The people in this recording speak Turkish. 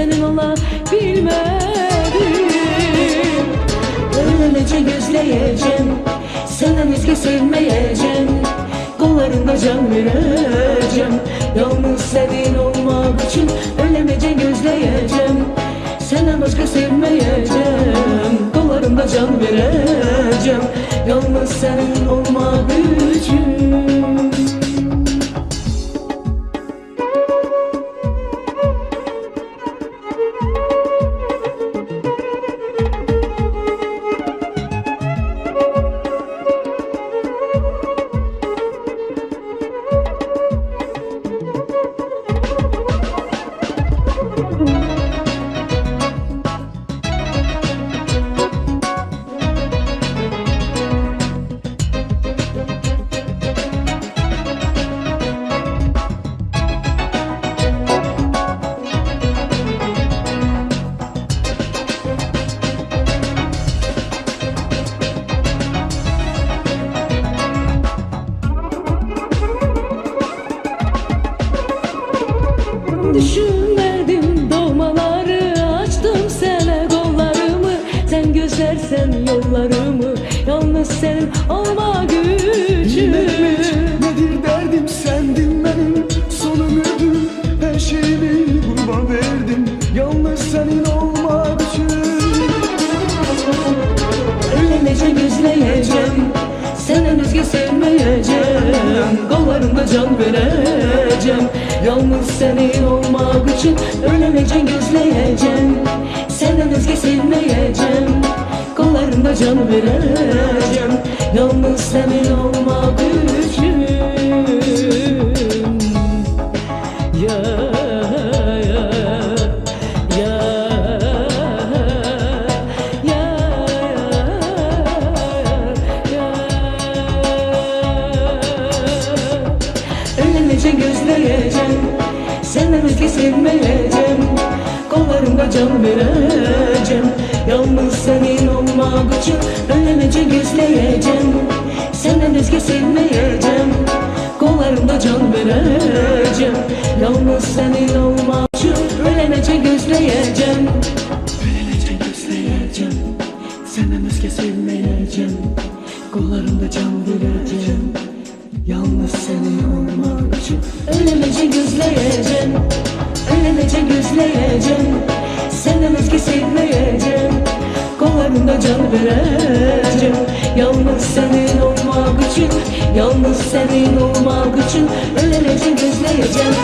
senin olabilmedim. Öylece gözleyeceğim, senden özge sevmeyeceğim. Kollarında can vereceğim, yalnız senin olmak için. Öylece gözleyeceğim, senden başka sevmeyeceğim. Kollarında can vereceğim, yalnız senin olmak için. Düşünmedim doğmaları, açtım sana kollarımı. Sen gözlersen yollarımı, yalnız senin olma gücüm. Nedir derdim, sendin benim son ümidim. Her şeyimi kurban verdim, yalnız senin olmak için. Öylece gözleyeceğim, senden özge sevmeyeceğim. Kollarında can vereceğim, yalnız senin olmak için. Öylece gözleyeceğim, senden özge sevmeyeceğim. Kollarında can vereceğim, yalnız senin olmak için. Ya ya ya ya ya. Öylece gözleyeceğim, senden özge sevmeyeceğim. Kollarımda can vereceğim, yalnız senin olmak için. Öylece gözleyeceğim, senden özge sevmeyeceğim. Kollarımda can vereceğim, yalnız senin olmak için. Öylece gözleyeceğim, öylece gözleyeceğim, senden özge sevmeyeceğim. Kollarımda can vereceğim, yalnız senin olmak için. Öylece gözleyeceğim, öylece gözleyeceğim, senden özge sevmeyeceğim. Kollarında can vereceğim, yalnız senin olmak için. Yalnız senin olmak için. Öylece gözleyeceğim.